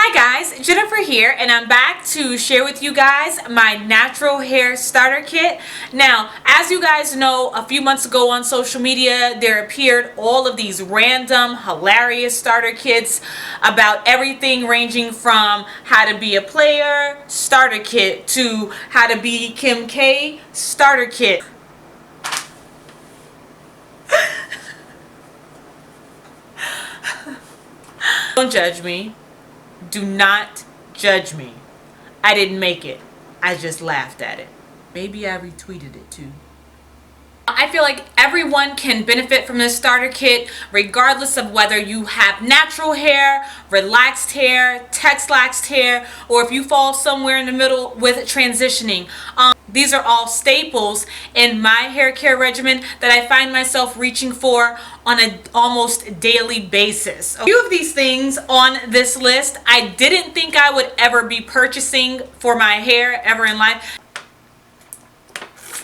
Hi guys, Jennifer here, and I'm back to share with you guys my natural hair starter kit. Now, as you guys know, a few months ago on social media, there appeared all of these random, hilarious starter kits about everything ranging from how to be a player starter kit to how to be Kim K starter kit. Don't judge me. Do not judge me. I didn't make it. I just laughed at it. Maybe I retweeted it too. I feel like everyone can benefit from this starter kit regardless of whether you have natural hair, relaxed hair, texlaxed hair, or if you fall somewhere in the middle with transitioning. These are all staples in my hair care regimen that I find myself reaching for on an almost daily basis. A few of these things on this list I didn't think I would ever be purchasing for my hair ever in life.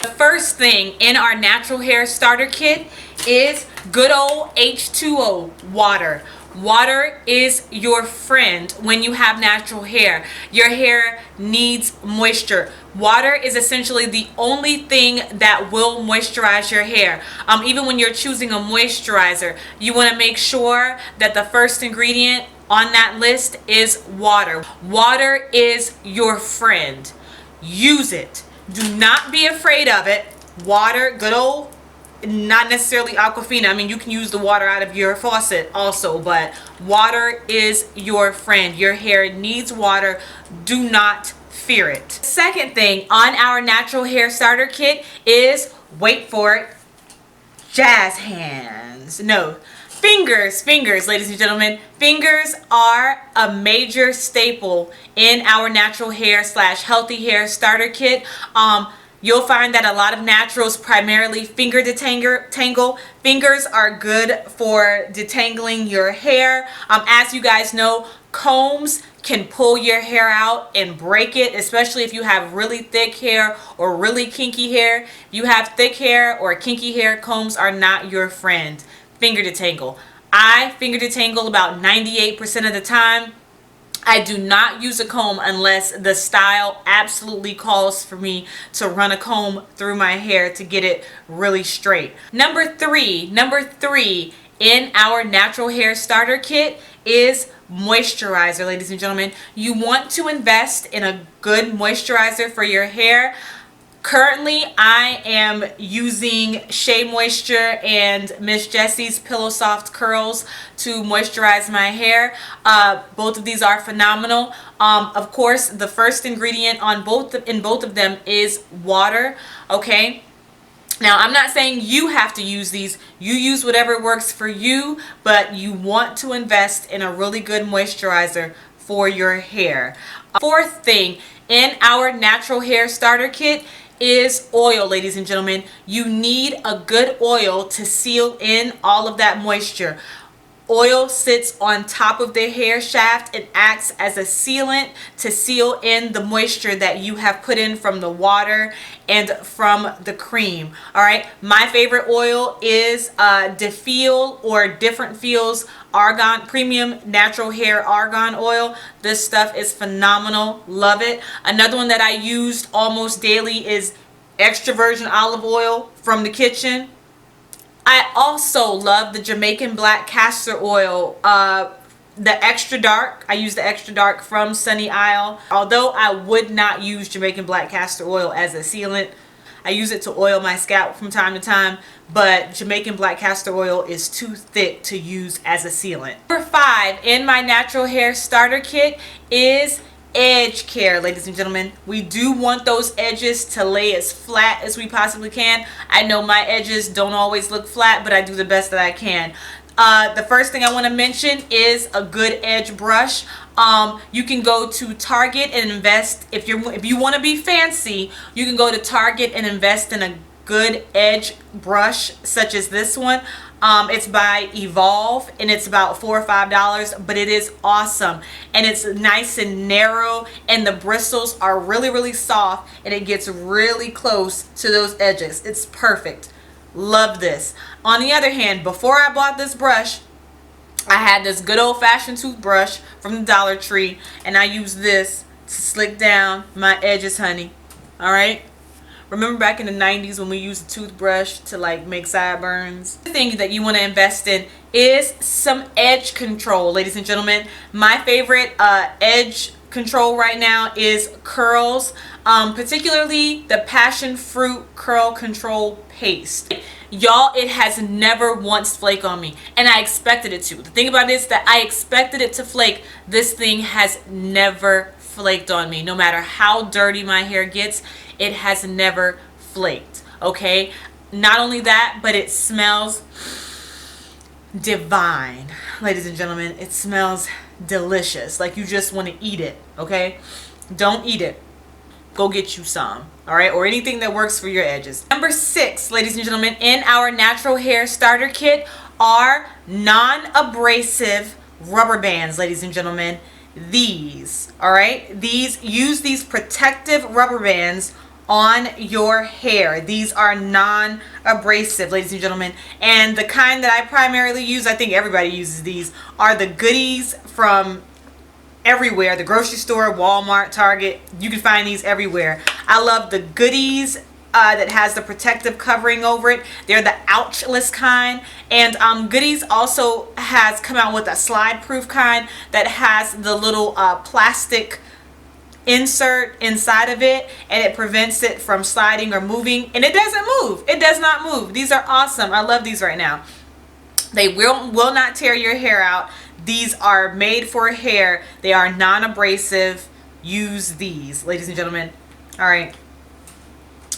The first thing in our natural hair starter kit is good old H2O water. Water is your friend when you have natural hair. Your hair needs moisture. Water is essentially the only thing that will moisturize your hair. Even when you're choosing a moisturizer, you want to make sure that the first ingredient on that list is water. Water is your friend. Use it. Do not be afraid of it. Water, good old, not necessarily Aquafina. I mean, you can use the water out of your faucet also, but water is your friend. Your hair needs water. Do not fear it. Second thing on our natural hair starter kit is, wait for it, jazz hands. No, fingers, ladies and gentlemen. Fingers are a major staple in our natural hair / healthy hair starter kit. You'll find that a lot of naturals primarily finger detangle. Fingers are good for detangling your hair. As you guys know, combs can pull your hair out and break it, especially if you have really thick hair or really kinky hair. If you have thick hair or kinky hair, combs are not your friend. Finger detangle. I finger detangle about 98% of the time. I do not use a comb unless the style absolutely calls for me to run a comb through my hair to get it really straight. Number three in our natural hair starter kit is moisturizer, ladies and gentlemen. You want to invest in a good moisturizer for your hair. Currently, I am using Shea Moisture and Miss Jessie's Pillow Soft Curls to moisturize my hair. Both of these are phenomenal. Of course, the first ingredient in both of them is water. Okay. Now, I'm not saying you have to use these. You use whatever works for you, but you want to invest in a really good moisturizer for your hair. Fourth thing in our natural hair starter kit is oil, ladies and gentlemen. You need a good oil to seal in all of that moisture. Oil sits on top of the hair shaft and acts as a sealant to seal in the moisture that you have put in from the water and from the cream. All right, my favorite oil is DeFeel or Different Feels Argan Premium Natural Hair Argan Oil. This stuff is phenomenal. Love it. Another one that I used almost daily is extra virgin olive oil from the kitchen. I also love the Jamaican black castor oil, the extra dark. I use the extra dark from Sunny Isle. Although I would not use Jamaican black castor oil as a sealant, I use it to oil my scalp from time to time, but Jamaican black castor oil is too thick to use as a sealant. Number 5 in my natural hair starter kit is edge care, ladies and gentlemen. We do want those edges to lay as flat as we possibly can. I know my edges don't always look flat, but I do the best that I can. The first thing I want to mention is a good edge brush. You can go to Target and invest, if you want to be fancy, you can go to Target and invest in a good edge brush such as this one. It's by Evolve and it's about $4 or $5, but it is awesome and it's nice and narrow and the bristles are really soft and it gets really close to those edges. It's perfect. Love this. On the other hand, before I bought this brush, I had this good old-fashioned toothbrush from the Dollar Tree, and I use this to slick down my edges, honey. All right? Remember back in the 90s when we used a toothbrush to like make sideburns? The thing that you want to invest in is some edge control, ladies and gentlemen. My favorite edge control right now is curls, particularly the passion fruit curl control paste. Y'all, it has never once flaked on me, and I expected it to. The thing about it is that I expected it to flake. This thing has never flaked on me. No matter how dirty my hair gets, it has never flaked. Okay, not only that, but it smells divine, ladies and gentlemen. It smells delicious, like you just want to eat it. Okay, don't eat it, go get you some. All right, or anything that works for your edges. Number 6, ladies and gentlemen, in our natural hair starter kit are non-abrasive rubber bands, ladies and gentlemen. These, all right, use these protective rubber bands on your hair. These are non-abrasive, ladies and gentlemen, and the kind that I primarily use, I think everybody uses these, are the goodies from everywhere. The grocery store, Walmart, Target, you can find these everywhere. I love the goodies that has the protective covering over it. They're the ouchless kind, and goodies also has come out with a slide proof kind that has the little plastic insert inside of it, and it prevents it from sliding or moving, and it doesn't move. It does not move. These are awesome. I love these right now. They will not tear your hair out. These are made for hair. They are non-abrasive. Use these, ladies and gentlemen. All right.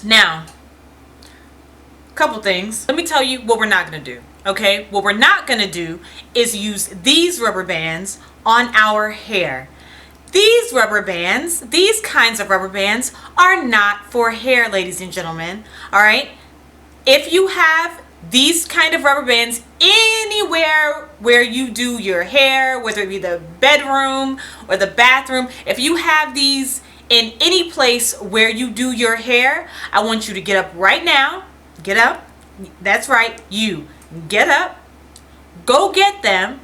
Now, a couple things. Let me tell you what we're not going to do. Okay? What we're not going to do is use these rubber bands on our hair. These rubber bands, these kinds of rubber bands are not for hair, ladies and gentlemen. All right? If you have these kind of rubber bands anywhere where you do your hair, whether it be the bedroom or the bathroom, if you have these in any place where you do your hair, I want you to get up right now. Get up. That's right. You get up, go get them,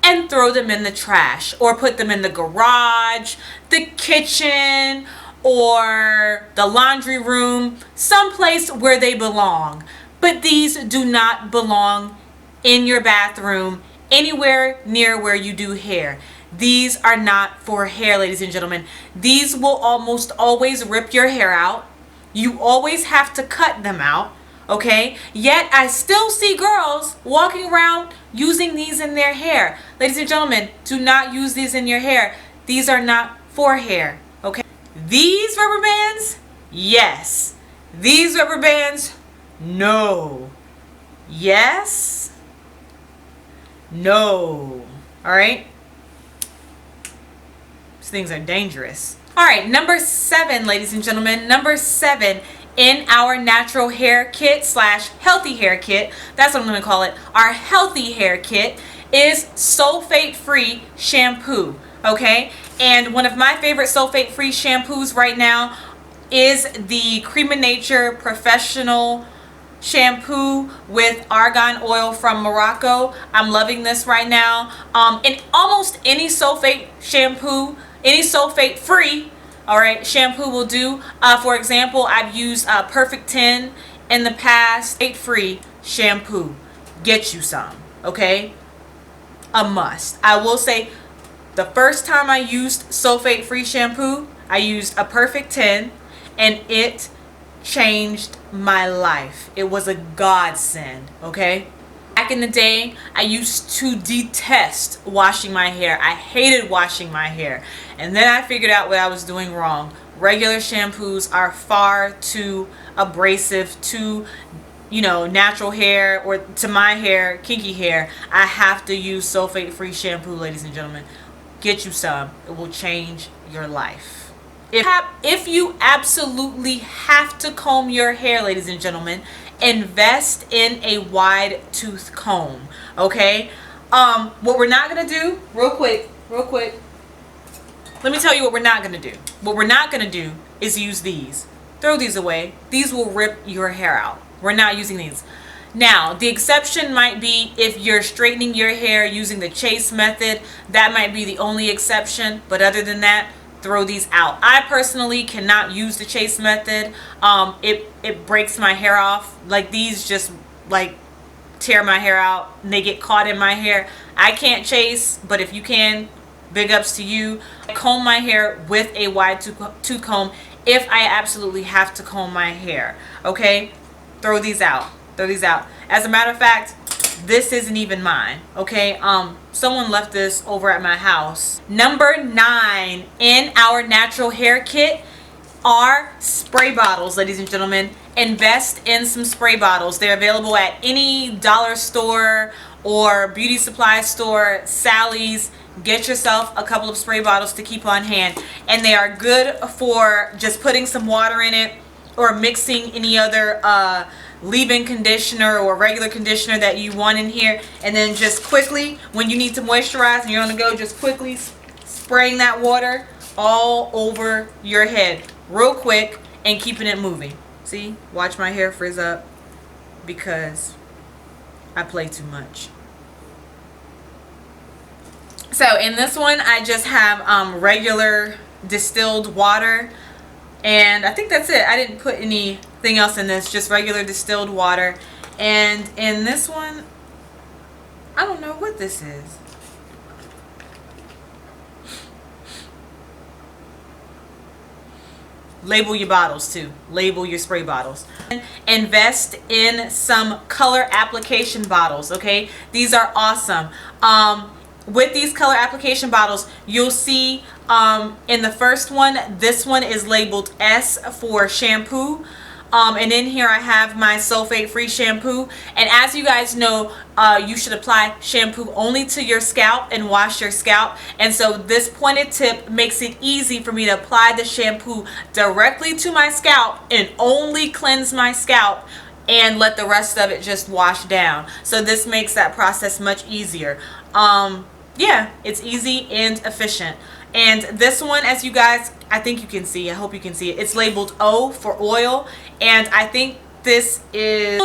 and throw them in the trash, or put them in the garage, the kitchen, or the laundry room, someplace where they belong. But these do not belong in your bathroom, anywhere near where you do hair. These are not for hair, ladies and gentlemen. These will almost always rip your hair out. You always have to cut them out, okay? Yet I still see girls walking around using these in their hair. Ladies and gentlemen, do not use these in your hair. These are not for hair, okay? These rubber bands, yes. These rubber bands, no. Yes. No. All right? These things are dangerous. All right, number 7, ladies and gentlemen. Number 7 in our natural hair kit / healthy hair kit, that's what I'm going to call it, our healthy hair kit, is sulfate-free shampoo, okay? And one of my favorite sulfate-free shampoos right now is the Cream of Nature Professional shampoo with argan oil from Morocco. I'm loving this right now. And almost any sulfate shampoo, any sulfate free, all right, shampoo will do. For example, I've used Perfect 10 in the past. Sulfate free shampoo, get you some, okay? A must. I will say, the first time I used sulfate free shampoo, I used a Perfect 10, and it changed my life. It was a godsend, okay? Back in the day, I used to detest washing my hair. I hated washing my hair. And then I figured out what I was doing wrong. Regular shampoos are far too abrasive to, you know, natural hair, or to my hair, kinky hair. I have to use sulfate-free shampoo, ladies and gentlemen. Get you some. It will change your life. If you absolutely have to comb your hair, ladies and gentlemen, invest in a wide tooth comb, okay? What we're not going to do, real quick, let me tell you what we're not going to do. What we're not going to do is use these. Throw these away. These will rip your hair out. We're not using these. Now, the exception might be if you're straightening your hair using the chase method. That might be the only exception, but other than that, throw these out. I personally cannot use the chase method. It breaks my hair off. Like, these just like tear my hair out and they get caught in my hair. I can't chase, but if you can, big ups to you. I comb my hair with a wide tooth comb if I absolutely have to comb my hair. Okay, throw these out. Throw these out. As a matter of fact, this isn't even mine. Okay, someone left this over at my house. Number 9 in our natural hair kit are spray bottles, ladies and gentlemen. Invest in some spray bottles. They're available at any dollar store or beauty supply store, Sally's. Get yourself a couple of spray bottles to keep on hand, and they are good for just putting some water in it or mixing any other leave-in conditioner or regular conditioner that you want in here, and then just quickly, when you need to moisturize and you're on the go, just quickly spraying that water all over your head real quick and keeping it moving. See, watch my hair frizz up because I play too much. So in this one, I just have regular distilled water, and I think that's it. I didn't put anything else in this, just regular distilled water. And in this one, I don't know what this is. Label your bottles too. Label your spray bottles. Invest in some color application bottles, okay? These are awesome. With these color application bottles, you'll see in the first one, this one is labeled S for shampoo. And in here I have my sulfate-free shampoo. And as you guys know, you should apply shampoo only to your scalp and wash your scalp. And so this pointed tip makes it easy for me to apply the shampoo directly to my scalp and only cleanse my scalp and let the rest of it just wash down. So this makes that process much easier. Yeah, it's easy and efficient. And this one, as you guys, I think you can see, I hope you can see it, it's labeled O for oil, and I think this is,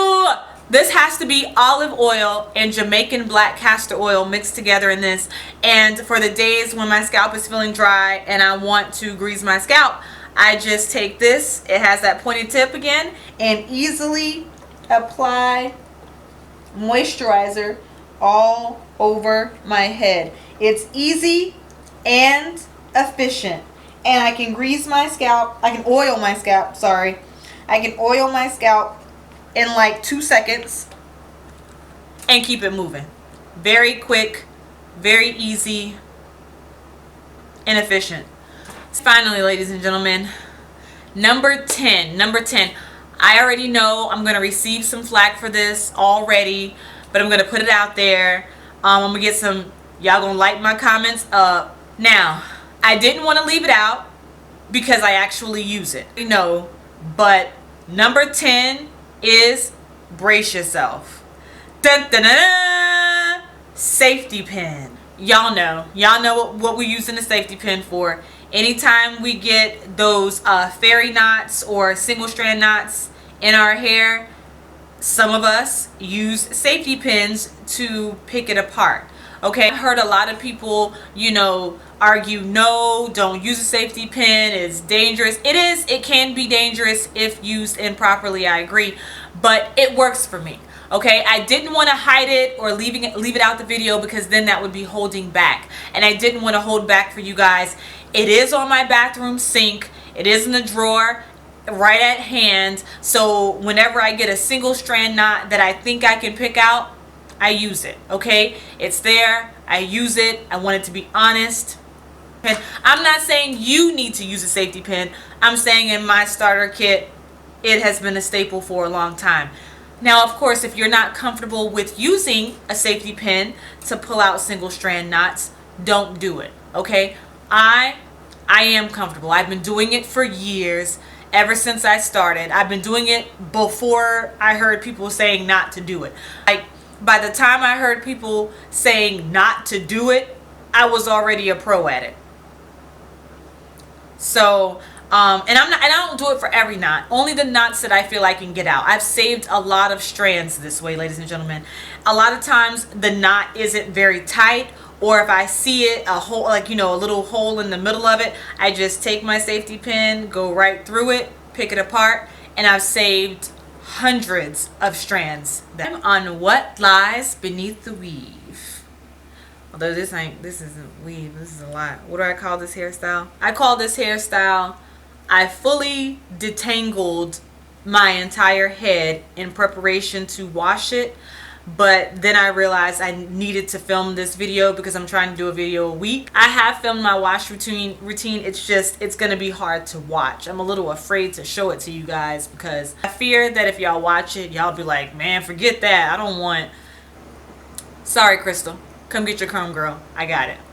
this has to be olive oil and Jamaican black castor oil mixed together in this. And for the days when my scalp is feeling dry and I want to grease my scalp, I just take this, it has that pointed tip again, and easily apply moisturizer all over my head. It's easy and efficient, and I can grease my scalp, I can oil my scalp, sorry. I can oil my scalp in like 2 seconds and keep it moving. Very quick, very easy, and efficient. Finally, ladies and gentlemen, number 10. I already know I'm going to receive some flack for this already, but I'm going to put it out there. I'm going to get some, y'all going to like my comments up. Now, I didn't want to leave it out because I actually use it. You know, but number 10 is brace yourself. Dun, dun, dun, dun. Safety pin. Y'all know what we're using the safety pin for. Anytime we get those fairy knots or single strand knots in our hair, some of us use safety pins to pick it apart. Okay, I heard a lot of people, you know, argue, no, don't use a safety pin, it's dangerous. It can be dangerous if used improperly, I agree, but it works for me. Okay, I didn't want to hide it or leave it out the video because then that would be holding back, and I didn't want to hold back for you guys. It is on my bathroom sink, it is in the drawer right at hand, so whenever I get a single strand knot that I think I can pick out, I use it. Okay, it's there, I use it, I want it to be honest. And I'm not saying you need to use a safety pin. I'm saying in my starter kit, it has been a staple for a long time. Now, of course, if you're not comfortable with using a safety pin to pull out single strand knots, don't do it. Okay, I am comfortable. I've been doing it for years, ever since I started. I've been doing it before I heard people saying not to do it. Like, by the time I heard people saying not to do it, I was already a pro at it. So And I don't do it for every knot, only the knots that I feel I can get out. I've saved a lot of strands this way, ladies and gentlemen. A lot of times the knot isn't very tight, or if I see it, a hole, like, you know, a little hole in the middle of it, I just take my safety pin, go right through it, pick it apart, and I've saved hundreds of strands. I'm on what lies beneath the weave. Although this isn't weave, this is a lot. What do I call this hairstyle? I call this hairstyle, I fully detangled my entire head in preparation to wash it. But then I realized I needed to film this video because I'm trying to do a video a week. I have filmed my wash routine. It's going to be hard to watch. I'm a little afraid to show it to you guys because I fear that if y'all watch it, y'all be like, man, forget that. I don't want. Sorry, Crystal. Come get your comb, girl. I got it.